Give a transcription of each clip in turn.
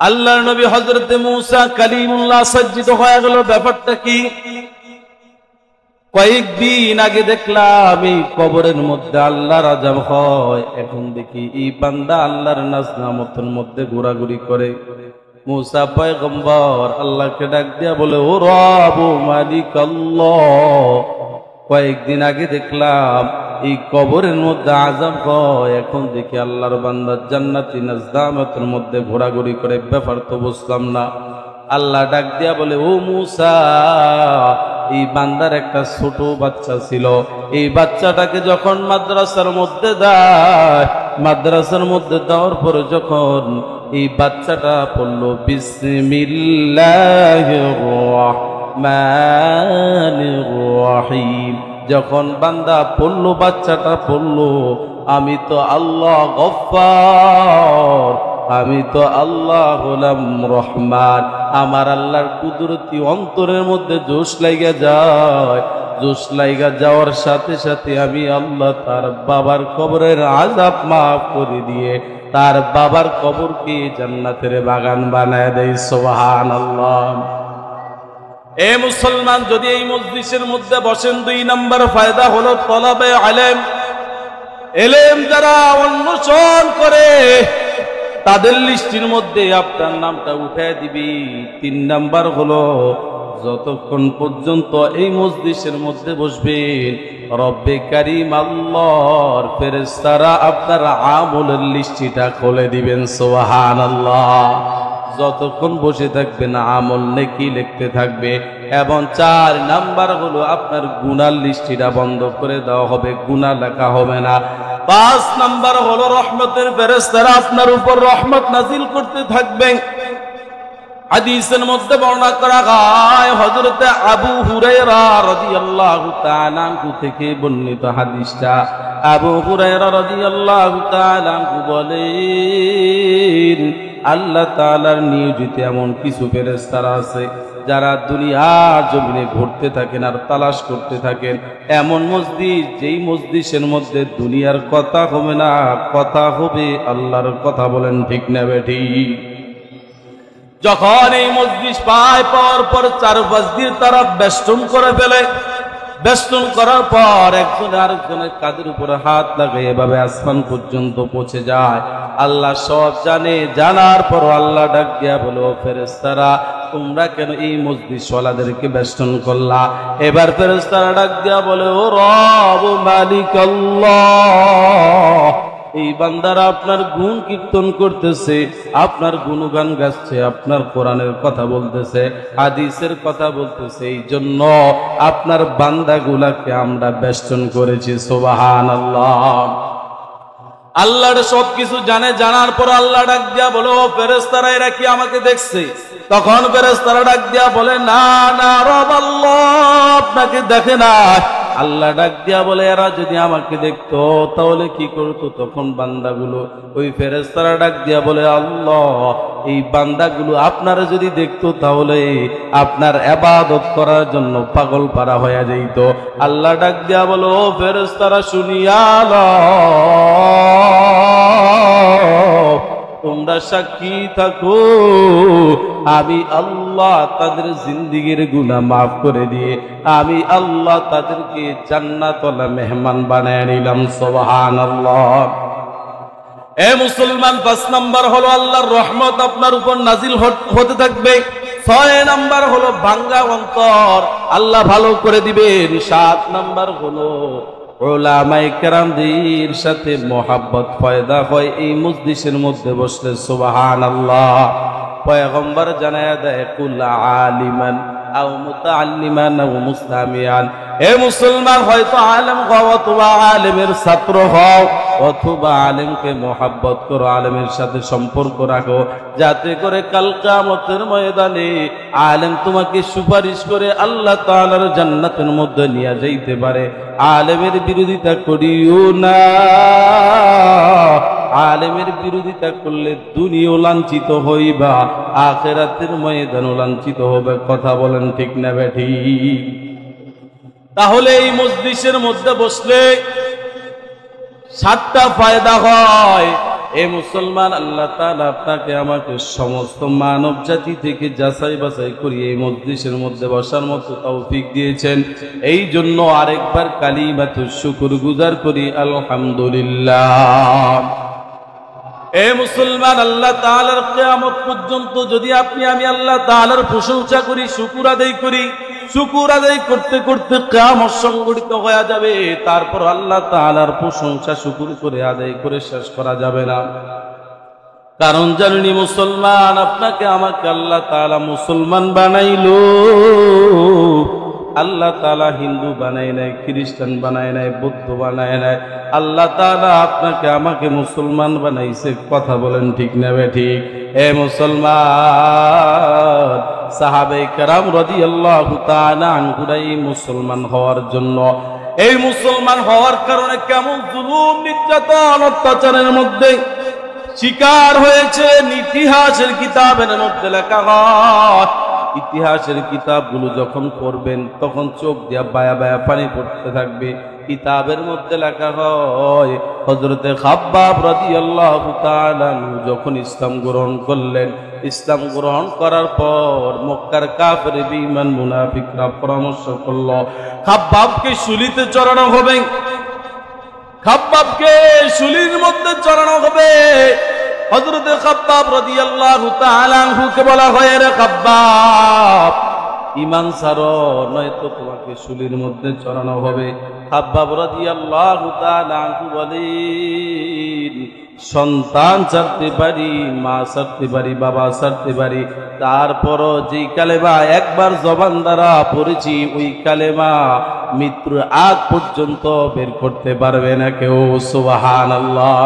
আল্লাহর নবী হযরত মূসা কালিমুল্লাহ সজ্জিত হয়ে গেল। ব্যাপারটা কি? কয়েকদিন আগে দেখলাম এই কবরের মধ্যে আল্লাহর আযাব হয়, এখন দেখি এই বান্দা আল্লাহর নাজনামতের মধ্যে ঘোরাঘুরি করে। মূসা পয়গম্বর আল্লাহকে ডাক দিয়া বলে, ও রব মালিক আল্লাহ, কয়েকদিন আগে দেখলাম এই কবরের মধ্যে আযাব হয়, এখন দেখি আল্লাহর বান্দা জান্নাতি নাজনামতের মধ্যে ঘোরাঘুরি করে, ব্যাপার তো বুঝলাম না। আল্লাহ ডাক দিয়া বলে, ও মূসা, এই বান্দার একটা ছোট বাচ্চা ছিল, এই বাচ্চাটাকে যখন মাদ্রাসার মধ্যে দেয়, মাদ্রাসার মধ্যে দেওয়ার পরে যখন এই বাচ্চাটা পড়লো বিসমিল্লাহির রহমানির রহিম, যখন বান্দা পড়লো, বাচ্চাটা পড়লো, আমি তো আল্লাহ গফফার, আমি তো আল্লাহ হলাম রহমান, আমার আল্লাহর কুদরতি অন্তরের মধ্যে জোশ লাইগা যায়। জোশ লাইগা যাওয়ার সাথে সাথে আমি আল্লাহ তার বাবার কবরের আযাব মাফ করে দিয়ে তার বাবার কবরকে জান্নাতের বাগান বানায় দেয়। সুবহানাল্লাহ। এ মুসলমান, যদি এই মজলিসের মধ্যে বসেন, 2 নম্বর ফায়দা হলো তলাবে ইলম। ইলম যারা অন্বেষণ করে তাদের লিস্টির মধ্যে আপনার নামটা উঠায় দিবি। 3 নাম্বার হলো যতক্ষণ পর্যন্ত এই মজলিসের মধ্যে বসবেন, রব্বে কারীম আল্লাহর ফেরেশতারা আপনার আমলের লিস্টিটা খুলে দিবেন। সুবহানাল্লাহ। যতক্ষণ বসে থাকবেন আমল নেকি লিখতে থাকবে। এবং 4 নাম্বার হলো আপনার গুনার লিস্টিটা বন্ধ করে দেওয়া হবে, গুনাহ লেখা হবে না। 5 নাম্বার হলো রহমতের ফেরেশতারা আপনার উপর রহমত নাজিল করতে থাকবেন। হাদিসের মধ্যে বর্ণনা করা হয়, হযরত আবু হুরায়রা রাদিয়াল্লাহু তাআলা আনহু থেকে বর্ণিত হাদিসটা। আবু হুরায়রা রাদিয়াল্লাহু তাআলা আনহু বলেন, আল্লাহ তাআলার নিয়োজিত এমন কিছু ফেরেশতারা আছে যারা দুনিয়ার জমিনে ঘুরতে থাকেন আর তালাশ করতে থাকেন এমন মসজিদ, যেই মসজিদের মধ্যে দুনিয়ার কথা হবে না, কথা হবে আল্লাহর কথা। বলেন ঠিক না বেঠিক? যখন এই মসজিদ পাওয়ার পর 4 দিয়ে তারা বেষ্টন করে ফেলে, বেষ্টন করার পর একজন আরেকজনের কাঁধের উপরে হাত লাগে, এভাবে আসমান পর্যন্ত পৌঁছে যায়। আল্লাহ সব জানে, জানার পর আল্লাহ ডাক দিয়া বলো, ফেরেশতারা তোমরা কেন এই মসজিদ ওয়ালাদেরকে বেষ্টন করলা? এবার ফেরেশতারা ডাক দিয়া বলে, ও রব মালিক আল্লাহ, এই বান্দারা আপনার গুণ কীর্তন করতেছে, আপনার গুণগান গাচ্ছে, আপনার কোরআনের কথা বলতেছে, হাদিসের কথা বলতেছে, এই জন্য আপনার বান্দাগুলাকে আমরা বেষ্টন করেছি। সুবহানাল্লাহ। আল্লাহর সবকিছু জানে, জানার পর আল্লাহ ডাক দিয়া বলো, ফেরেশতারা এরা কি আমাকে দেখছে? তখন ফেরেশতারা ডাক দিয়া বলে, না না রব আল্লাহ, আপনাকে দেখে না। আল্লাহ ডাক দিয়া বলে, এরা যদি আমাকে দেখতো তাহলে কি করতো? তখন বান্দাগুলো, ওই ফেরেশতারা ডাক দিয়া বলে, আল্লাহ এই বান্দাগুলো আপনারা যদি দেখতো তাহলে আপনার ইবাদত করার জন্য পাগল পারা হয়ে যাইত। আল্লাহ ডাক দিয়া বলো, ও ফেরেশতারা শুনিয়া তোমরা সাক্ষী থাকো, আমি আল্লাহ তাদের জিন্দেগীর গুনাহ মাফ করে দিয়ে আমি আল্লাহ তাদেরকে জান্নাতওয়ালা মেহমান বানায় নিলাম। সুবহানাল্লাহ। এ মুসলমান, 5 নাম্বার হলো আল্লাহর রহমত আপনার উপর নাজিল হতে থাকবে। 6 নাম্বার হলো ভাঙ্গা অন্তর আল্লাহ ভালো করে দিবেন। 7 নাম্বার হলো উলামায়ে কেরামদের সাথে মোহাব্বত পয়দা হয় এই মজলিসের মধ্যে বসলে। সুবহানাল্লাহ। পয়গম্বর জানায়া দেয়, কুল আলিমান আও মুতাআল্লিমান আও মুসলামিয়ান। এ মুসলমান, হয়তো আলেম হও অথবা আলেমের ছাত্র হও, অথবা আলেমকে মোহাব্বত করো, আলেমের সাথে সম্পর্ক রাখো, যাতে করে কাল কিয়ামতের ময়দানে আলেম তোমাকে সুপারিশ করে আল্লাহ তাআলার জান্নাতের মধ্যে নিয়ে যাইতে পারে। আলেমের বিরোধিতা করিও না। আলেমের বিরোধিতা করলে দুনিয়াও লাঞ্ছিত হইবা, আখিরাতের ময়দানও লাঞ্ছিত হবে। কথা বলেন ঠিক না বেঠিক? তাহলে এই মজলিসের মধ্যে বসলে 7টা ফায়দা হয়। এ মুসলমান, আল্লাহ তাআলা আপনাকে আমাকে সমস্ত মানব জাতি থেকে যাচাই বাছাই করে এই মজলিসের মধ্যে বসার মতো তৌফিক দিয়েছেন। এই জন্য আরেকবার কালিমাতুশ শুকর গুজার করি আলহামদুলিল্লাহ। এ মুসলমান, আল্লাহ তাআলার কিয়ামত পর্যন্ত যদি আমি আল্লাহ তাআলার প্রশংসা করি, শুকর আদায় করি, শুকর আদায় করতে করতে কিয়ামত সংঘটিত হয়ে যাবে। তারপর আল্লাহ তাআলার প্রশংসা শুকর করে আদায় করে শেষ করা যাবে না। কারণ জানেনই মুসলমান, আপনাকে আমাকে আল্লাহ তাআলা মুসলমান বানাইলো। আল্লাহ তাআলা হিন্দু বানায় নাই, খ্রিস্টান বানায় নাই, বৌদ্ধ বানায় নাই। আল্লাহ তাআলা আপনাকে আমাকে মুসলমান বানাইছে। কথা বলেন ঠিক না ঠিক? এ মুসলমান, সাহাবায়ে কেরাম রাদিয়াল্লাহু তাআলা আনহুরা এই মুসলমান হওয়ার জন্য, এই মুসলমান হওয়ার কারণে কেমন জুলুম, নির্যাতন, অত্যাচারের মধ্যে শিকার হয়েছে। ইতিহাসের কিতাবের মধ্যে লেখা হয়, ইতিহাসের কিতাবগুলো যখন পড়বেন তখন চোখ দিয়া বায়া বায়া পানি পড়তে থাকবে। কিতাবের মধ্যে লেখা হয় হযরতে খাব্বাব রাদিয়াল্লাহু তাআলা যখন ইসলাম গ্রহণ করলেন, ইসলাম গ্রহণ করার পর মক্কার কাফের বেঈমান মুনাফিকরা পরামর্শ করল খাব্বাবকে শুলিতে চড়ানো হবে, খাব্বাবকে শুলির মধ্যে চড়ানো হবে। হযরতে খাব্বাব রাদিয়াল্লাহু তাআলা আনহুকে বলা হয়, রে খাব্বাব, ঈমান ছাড়ো নয়তো তোমাকে শুলির মধ্যে চড়ানো হবে। খাব্বাব রাদিয়াল্লাহু তাআলা আনহু বলেন, সন্তান ছাড়তে পারি, মা ছাড়তে পারি, বাবা ছাড়তে পারি, তারপরও যেই কালেমা একবার জবান দ্বারা পড়েছি ওই কালেমা মৃত্যুর আগ পর্যন্ত বের করতে পারবে না কেউ। সুবহানাল্লাহ।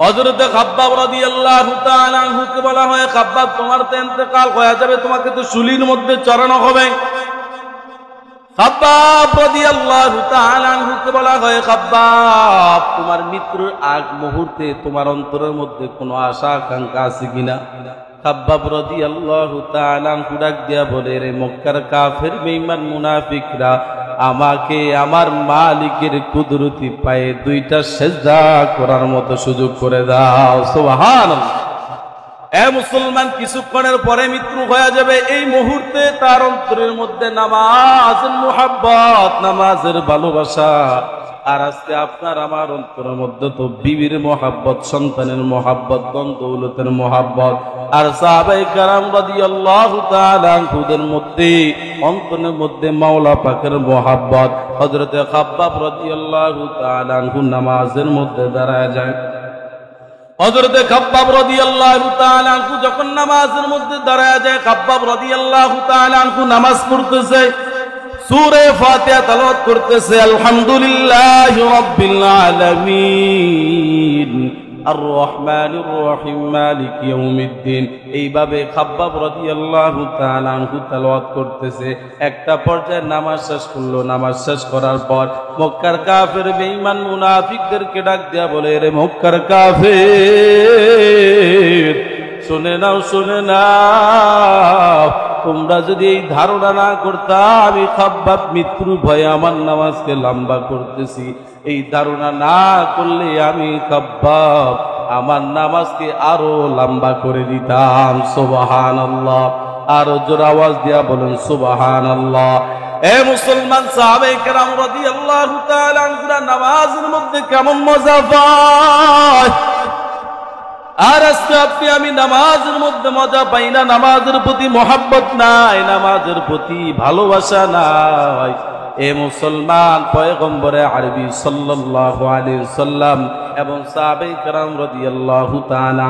হযরতে খাব্বাব রাদিয়াল্লাহু তাআলা আনহুকে বলা হয়, খাব্বাব, তোমার তো ইন্তেকাল হয়ে যাবে, তোমাকে তো শুলির মধ্যে চড়ানো হবে। খাব্বাব রাদিয়াল্লাহু তাআলা আনহুকে বলা হয়, খাব্বাব, তোমার মৃত্যুর আগ মুহূর্তে তোমার অন্তরের মধ্যে কোনো আশা আকাঙ্ক্ষা আছে কিনা? খাব্বাব রাদিয়াল্লাহু তাআলা আনহু ডাক দিয়া বলে, রে মক্কার কাফের বেঈমান মুনাফিকরা আমাকে আমার মালিকের কুদরতি পায়ে দুইটা সেজদা করার মতো সুযোগ করে দাও। সুবহানাল্লাহ। এ মুসলমান, কিছুক্ষণের পরে মৃত্যু হয়ে যাবে। এই মুহূর্তে তার অন্তরের মধ্যে নামাজের মুহাব্বত, নামাজের ভালোবাসা। আর আজকে আপনার আমার অন্তরের মধ্যে তো বিবির মুহাব্বত, সন্তানের মুহাব্বত, ধন দৌলতের মুহাব্বত। আর সাহাবায়ে কেরাম রাদিয়াল্লাহু তাআলা আনহুদের মধ্যে অন্তরের মধ্যে মাওলা পাকের মুহাব্বত। হযরতে খাব্বাব রাদিয়াল্লাহু তাআলা আনহু নামাজের মধ্যে দাঁড়ায় যায়। হযরতে খাব্বাব রাদিয়াল্লাহু তাআলা আনহু যখন নামাজের মধ্যে দাঁড়ায় যায়, খাব্বাব রাদিয়াল্লাহু তাআলা আনহু নামাজ পড়তেছে, সূরা ফাতিহা তেলাওয়াত করতেছে, আলহামদুলিল্লাহি রাব্বিল আলামিন আর রহমানির রহিম মালিক ইয়াউমিদ্দিন। এইভাবে খাব্বাব রাদিয়াল্লাহু তাআলা আনহু তেলাওয়াত করতেছে। একটা পর্যায়ে নামাজ শেষ করলো। নামাজ শেষ করার পর মক্কার কাফের বেঈমান মুনাফিকদেরকে ডাক দেয়া বলে, রে মক্কার কাফের, শুনে নাও, শুনে নাও, তোমরা যদি এই ধারণা না করতা আমি খাব্বাব মৃত্যুর ভয়ে আমার নামাজকে লম্বা করতেছি, এই ধারণা না করলে আমি খাব্বাব আমার নামাজকে আরো লম্বা করে দিতাম। সুবহানাল্লাহ। আরো জোরে আওয়াজ দিয়া বলেন সুবহানাল্লাহ। এ মুসলমান, সাহাবায়ে কেরাম রাদিয়াল্লাহু তাআলা আনহুরা নামাজের মধ্যে কেমন মজা পায়। আর আজকে আপনি আমি নামাজের মধ্যে মজা পাই না, নামাজের প্রতি মহব্বত নাই, নামাজের প্রতি ভালোবাসা নাই। এ মুসলমান, পয়গম্বরে আরবি সাল্লাল্লাহু আলাইহি ওয়াসাল্লাম এবং সাহাবায়ে কেরাম রাদিয়াল্লাহু তাআলা